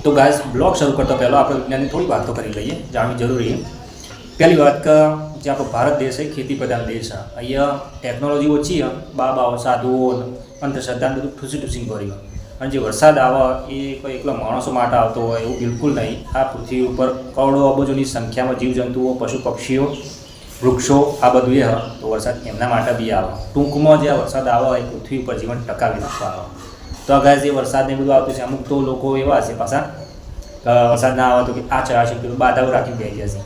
तो guys blog शुरू करता पहले આપણે વિજ્ઞાનની થોડી વાતો કરી લઈએ, જાણવી જરૂરી છે। પહેલી વાત કે જે આપણો ભારત દેશ છે ખેતી પ્રધાન દેશ છે, અહીંયા ટેકનોલોજી ઓછી છે, બાબાઓ સાધુઓ અંધશ્રદ્ધા બધું ઠૂસી ભર્યું, અને જે વરસાદ આવે એ કોઈ એકલા માણસો માટે આવતો હોય એવું બિલકુલ નહીં। આ પૃથ્વી ઉપર કરોડો અબજોની સંખ્યામાં જીવજંતુઓ, પશુ પક્ષીઓ, વૃક્ષો આ બધું એ તો વરસાદ એમના માટે બી આવે। ટૂંકમાં જે વરસાદ આવે એ પૃથ્વી ઉપર જીવન ટકાવી નાખવા આવે। તો આ ગાય જે વરસાદને બધું આવતું છે, અમુક તો લોકો એવા છે પાછા વરસાદ ના આવે તો કે આ ચડાશે પેલું બાધાઓ રાખીને બેસી જશે।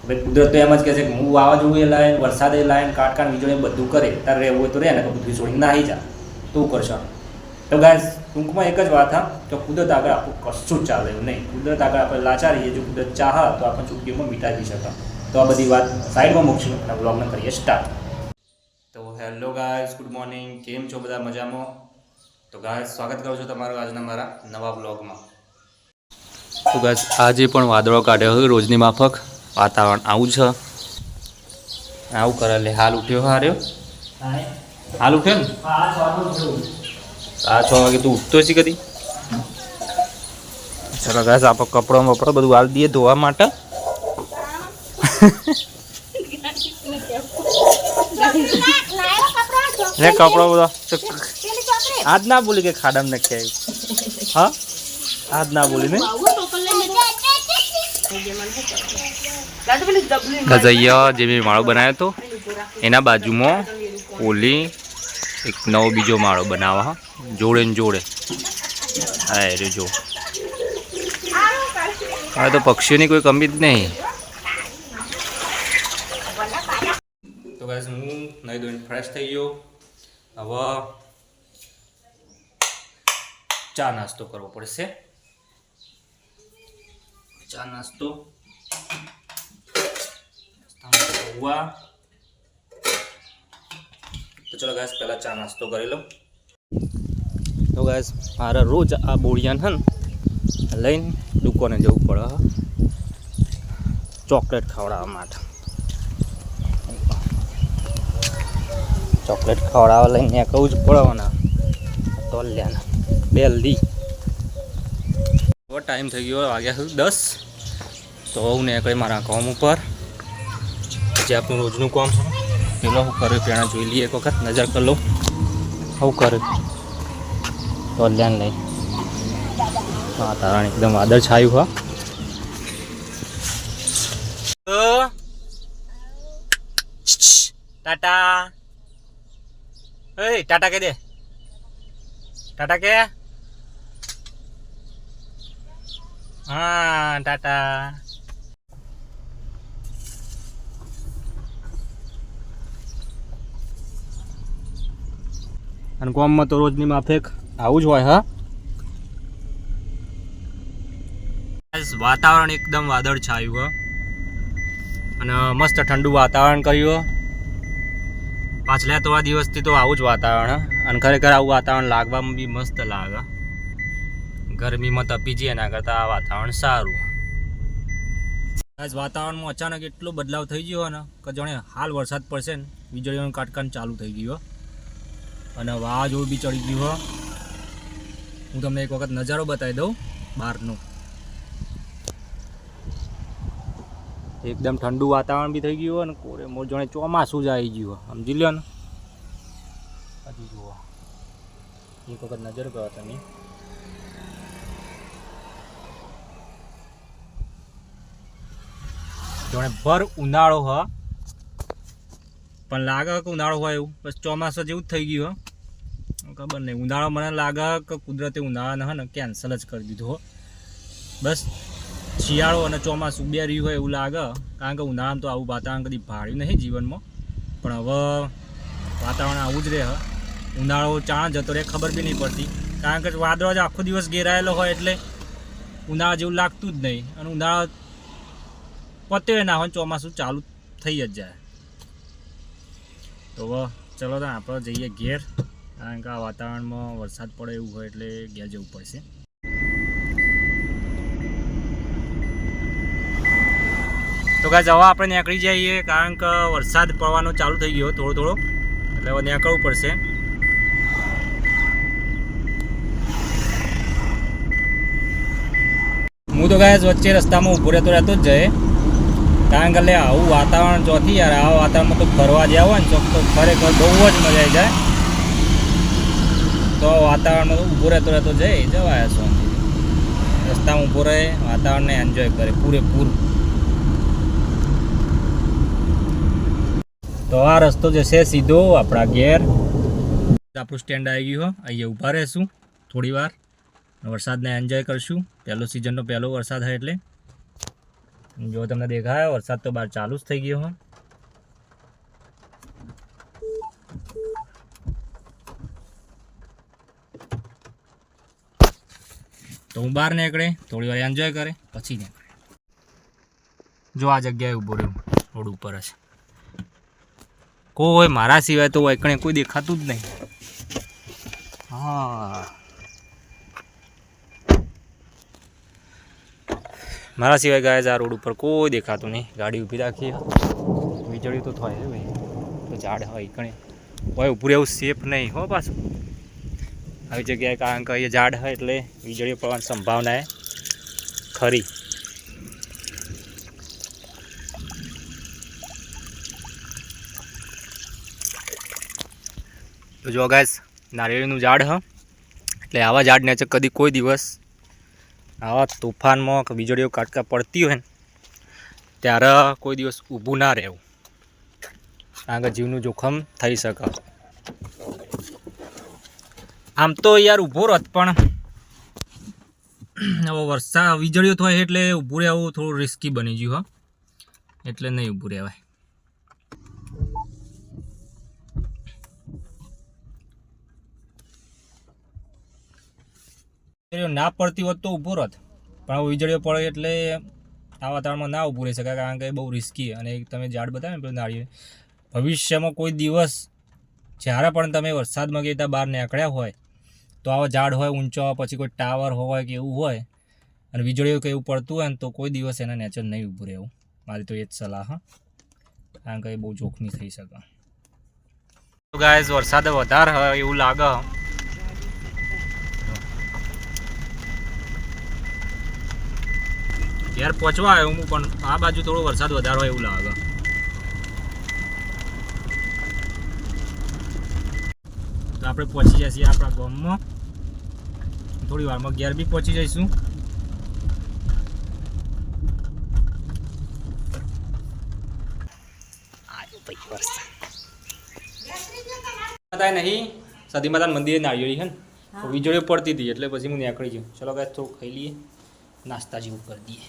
ભાઈ કુદરત તો એમ જ કહે છે કે હું વાવાઝોડું એ લાઈન વરસાદ એ લાઈન કાટકાન વીજળી બધું કરે, તારે રહેવું હોય તો રહે ને પૃથ્વી છોડીને નાહી જા તો કરશો। તો ગાય ટૂંકમાં એક જ વાત હા કે કુદરત આગળ આપણું કશું જ ચાલે એવું નહીં। કુદરત આગળ આપણે લાચારીએ, જો કુદરત ચાહ તો આપણે ચૂંટણીઓમાં મીટાવી શકે। તો આ બધી વાત સાઈડમાં મૂકશું અને બ્લોગને કરીએ સ્ટાર્ટ। તો હેલો ગાઈઝ, ગુડ મોર્નિંગ, કેમ છો બધા? મજામાં? તો ગાઈઝ સ્વાગત કરું છું તમારું આજના મારા નવા બ્લોગમાં। તો ગાઈઝ આજે પણ વાદળો કાઢ્યો હોય રોજની માફક, વાતાવરણ આવું છે, આવું કરે લે। હાલ ઉઠ્યો હાર્યો, હાલ ઉઠ્યો ને? આ 6 વાગે તું ઉઠતો છે કદી? ચલો ગાઈઝ આપણે કપડો બપડો બધું હાલ દઈએ ધોવા માટે। ને કપડો બધો આજ ના બોલી કે ખાડામાં નાખી આવ્યું, હા આજ ના બોલી ને ગજૈયા જે મેં માળો બનાવ્યો હતો એના બાજુમાં ઓલી એક નવો બીજો માળો બનાવવા, હા જોડે ને જોડે। હા એ જો હવે તો પક્ષીઓની કોઈ કમી જ નહીં। તો ગાઈસ હું નહીં ધોઈને ફ્રેશ થઈ ગયો, હવે ચા નાસ્તો કરવો પડશે। ચા નાસ્તો તો ચલો ગાઈસ પહેલા ચા નાસ્તો કરી લો। તો ગાઈસ મારે રોજ આ બોળિયાન હે ને લઈને દુકાને જવું પડે ચોકલેટ ખવડાવવા માટે। ચોકલેટ ખવડાવવા લઈને કહું જ પડવાના તો લ્યાના બેલદી। હવે ટાઈમ થઈ ગયો, વાગ્યા સુધી 10। તો હું ને કંઈ મારા કામ ઉપર જે આપણું રોજનું કામ છે પેલો હું કર્યું પેણા જોઈ લઈએ, એક વખત નજર કરી લો હું કર્યું તો લ્યાન લઈ। વાતાવરણ એકદમ વાદળ છાયું હા। ટાટા એ ટાટા કહી દે, ટાટા કે હા ટાટા। અને ગામમાં તો રોજની માફેક આવું જ હોય હા। વાતાવરણ એકદમ વાદળ છાયું હા અને મસ્ત ઠંડુ વાતાવરણ કર્યું। પાછલા થોડા દિવસથી તો આવું જ વાતાવરણ, અને ખરેખર આવું વાતાવરણ લાગવામાં બી મસ્ત લાગે। ગરમીમાં તપી જઈએ એના કરતાં આ વાતાવરણ સારું। આજ વાતાવરણમાં અચાનક એટલો બદલાવ થઈ ગયો ને કે જાણે હાલ વરસાદ પડશે ને, વીજળીઓનું કાટકાન ચાલુ થઈ ગયું અને વાવાઝોડું બી ચડી ગયું। હું તમને એક વખત નજારો બતાવી દઉં બહારનો। એકદમ ઠંડુ વાતાવરણ બી થઈ ગયું અને કોરે મોર જાણે ચોમાસું જ આવી ગયું, સમજી લ્યો ને। હજી જુઓ એક વખત નજર કરો તમે, જાણે ભર ઉનાળો હ પણ લાગે કે ઉનાળો હોય એવું, બસ ચોમાસા જેવું જ થઈ ગયું હો। ખબર નહીં ઉનાળો મને લાગે કે કુદરતે ઉનાળાને હે ને કેન્સલ જ કરી દીધો હો। બસ શિયાળો અને ચોમાસું બે રહ્યું હોય એવું લાગે, કારણ કે ઉનાળામાં તો આવું વાતાવરણ કદી ભાળ્યું નહીં જીવનમાં, પણ હવે વાતાવરણ આવું જ રહે હ। ઉનાળો ચાણ જતો રહે ખબર બી નહીં પડતી, કારણ કે વાદળો જ આખો દિવસ ઘેરાયેલો હોય એટલે ઉનાળા જેવું લાગતું જ નહીં, અને ઉનાળો પતે ના હોય ચોમાસું ચાલુ થઈ જ જાય। તો હવે ચલો તો આપણે જઈએ ઘેર, કારણ કે આ વાતાવરણમાં વરસાદ પડે એવું હોય એટલે ઘેર જવું પડશે। તો ગાઈસ હવે આપણે નીકળી જઈએ, કારણ કે વરસાદ પડવાનો ચાલુ થઈ ગયો થોડો થોડો, એટલે હવે નીકળવું પડશે। હું તો ગાય વચ્ચે રસ્તામાં ઊભો રહેતો જ જાય, કારણ કે આવું વાતાવરણ ચોથી યાર, આવા વાતાવરણમાં તો ફરવા જ્યાં હોય ને ચોક તો ખરેખર બહુ જ મજા આવી જાય. તો વાતાવરણમાં તો ઊભો રહેતો જવાય શાંતિથી, રસ્તામાં ઊભો રહે, વાતાવરણને એન્જોય કરે પૂરેપૂરું. તો આ રસ્તો જશે સીધો આપણા ઘેર. આપણું સ્ટેન્ડ આવી ગયું હો, અહીંયા ઊભા રહીશું થોડી વાર, વરસાદને એન્જોય કરશું. પહેલો સિઝનનો પહેલો વરસાદ હોય એટલે જો તમને દેખાય વરસાદ તો બહાર ચાલુ જ થઈ ગયો હો. તો હું બહાર નીકળે, થોડી વાર એન્જોય કરે, પછી નીકળે. જો આ જગ્યાએ ઊભો રહ્યું રોડ ઉપર જ, કોઈ મારા સિવાય તો એકણે કોઈ દેખાતું જ નહીં. હા, મારા સિવાય ગાય આ રોડ ઉપર કોઈ દેખાતું નહીં. ગાડી ઊભી રાખી, વીજળી તો થાય ભાઈ, તો ઝાડ હોય કણે હોય ઊભું રહેવું સેફ નહીં હો પાછું આવી જગ્યાએ, કારણ કે અહીંયા ઝાડ હોય એટલે વીજળી પડવાની સંભાવના એ ખરી. તો જો ગાય નારિયેળીનું ઝાડ હ, એટલે આવા ઝાડ નીચે કદી કોઈ દિવસ આવા તોફાનમાં કે વીજળીઓ કાટકા પડતી હોય ને ત્યારે કોઈ દિવસ ઊભું ના રહેવું, કારણ કે જીવનું જોખમ થઈ શકે. આમ તો યાર ઊભો રત, પણ હવે વરસાદ વીજળીઓ થાય એટલે ઊભું રહેવું થોડું રિસ્કી બની ગયું, એટલે નહીં ઊભું રહેવાય. ના પડતી હોત તો ઊભો રત, પણ વીજળીઓ પડે એટલે આ વાતાવરણમાં ના ઊભું રહી શકાય, કારણ કે બહુ રિસ્કી. અને તમે ઝાડ બતાવે ને નાળિયેર, ભવિષ્યમાં કોઈ દિવસ જ્યારે પણ તમે વરસાદમાં ગઈ ત્યાં બહાર નીકળ્યા હોય તો આવા ઝાડ હોય ઊંચો, પછી કોઈ ટાવર હોય કે એવું હોય અને વીજળીઓ કે એવું પડતું હોય ને તો કોઈ દિવસ એના નેચર નહીં ઊભું રહેવું. મારી તો એ જ સલાહ, કારણ કે એ બહુ જોખમી થઈ શકે. તો ગાઈસ વરસાદ વધારે હોય એવું લાગે, યાર પહોંચવા આવ્યો હું, પણ આ બાજુ થોડો વરસાદ વધારે હોય એવું લાગે. તો આપણે પહોંચી જઈએ આપણા ગામમાં, થોડી વારમાં ઘેર બી પહોંચી જઈશું. નહીં સતી માતા મંદિરે નાળિયેરી છે ને, વીજળીઓ પડતી હતી એટલે પછી હું નીકળી ગયો. ચલો ગાય થોડું ખાઈ લઈએ, નાસ્તા જેવું કરી દઈએ.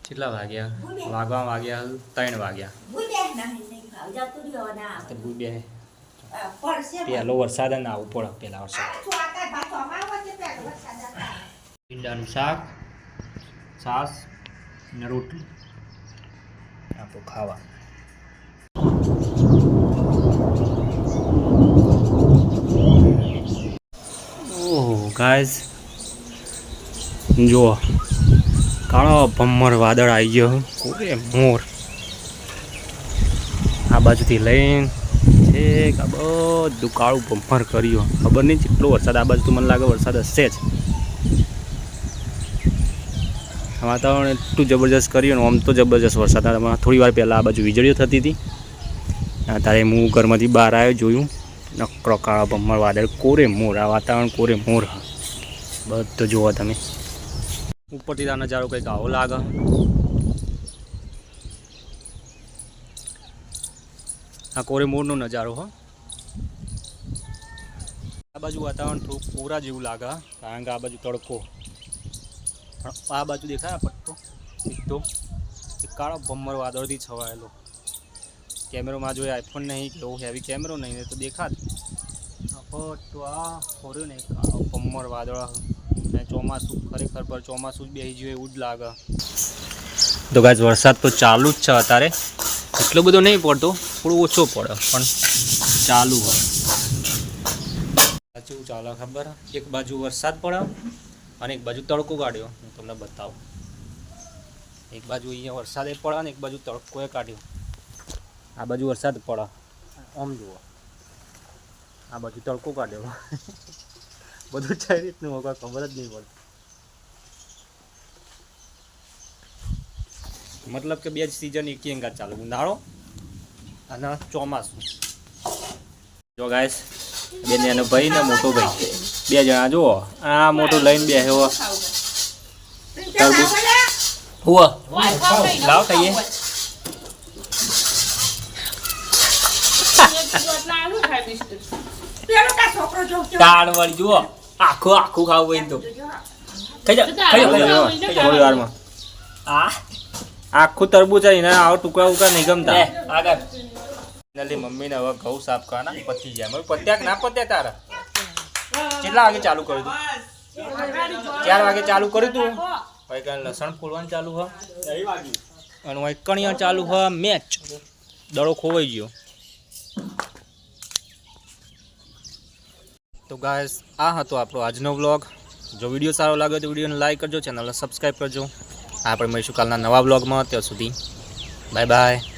કેટલા વાગ્યા? વાગ્યા 3 વાગ્યા. પહેલો વરસાદ ને આવું પડે, પહેલા વરસાદ. ભીંડાનું શાક, છાશ ને રોટલી આપણું ખાવા. ઓહ ગાઈસ જુઓ, કાળો ભમ્મર વાદળ આવી ગયો, કોરે મોર. આ બાજુથી લઈને છેક આ બધું કાળું ભમ્મર કર્યું. ખબર નહીં કેટલો વરસાદ આ બાજુ, તો મને લાગે વરસાદ હશે જ. વાતાવરણ એટલું જબરજસ્ત કર્યું ને, આમ તો જબરજસ્ત વરસાદ. થોડી વાર પહેલાં આ બાજુ વીજળીઓ થતી હતી, ત્યારે હું ઘરમાંથી બહાર આવ્યો, જોયું નકરો કાળો ભમ્મર વાદળ, કોરે મોર. આ વાતાવરણ કોરે મોર બધું જુઓ તમે. ઉપરથી આ નજારો કંઈક આવો લાગે. આ કોરે મોરનો નજારો હો. આ બાજુ વાતાવરણ થોડું કોરા જેવું લાગે, કારણ કે આ બાજુ તડકો, પણ આ બાજુ દેખાય પટ્ટો સીધો એ કાળો ભમ્મર વાદળથી છવાયેલો. કેમેરોમાં જોઈએ આઈફોન નહીં કે એવું હેવી કેમેરો નહીં તો દેખાત. તો આ ખોર્યું ને કાળો ભમ્મર વાદળ, ચોમાસું ખરેખર પર ચોમાસું જ બેસી ગયું એવું જ લાગે. તો ગાઈસ વરસાદ તો ચાલુ જ છે અત્યારે, એટલો બધો નહીં પડતો, થોડો ઓછો પડે પણ ચાલુ હોય. સાચું ચાલે ખબર, એક બાજુ વરસાદ પડે અને એક બાજુ તડકો કાઢ્યો. હું તમને બતાવું, એક બાજુ અહીંયા વરસાદે પડે અને એક બાજુ તડકોએ કાઢ્યો. આ બાજુ વરસાદ પડે, આમ જુઓ, આ બાજુ તડકો કાઢ્યો. બધું કઈ રીતનું હોય ખબર જ નહીં પડતી. મતલબ કે 2 જ સિઝન એક અંગાત ચાલુ, ઉનાળો અને ચોમાસું. જો ગાઈસ બેન એનો ભાઈ ને મોટો ભાઈ 2 જણા જુઓ, આ મોટું લઈને બેહ્યો તરબૂચ. હુઆ લાવ ખાઈએ. તાણ વાળી જુઓ, આખું ખાવું હોય તો ખાઈ જાઓ થોડી વારમાં. આખું તરબૂચ ને આવા ટુકડા નહીં ગમતા. આગળ મમ્મીને હવે ઘઉં સાફ કરવાના પતી જાય. પત્યા ના પત્યા તારા? કેટલા વાગે ચાલુ કર્યું તું? 4 વાગે ચાલુ કર્યું તું. ભાઈ કાલે લસણ ફોલવાનું ચાલુ હ અને ભાઈ કણિયા ચાલુ હ. મેચ દડો ખોવાઈ ગયો. તો ગાઈસ આ હતો આપણો આજનો વ્લોગ. જો વિડીયો સારો લાગ્યો તો વિડીયોને લાઈક કરજો, ચેનલને સબસ્ક્રાઈબ કરજો. આપણે મળીશું કાલના નવા વ્લોગમાં. ત્યાં સુધી બાય બાય.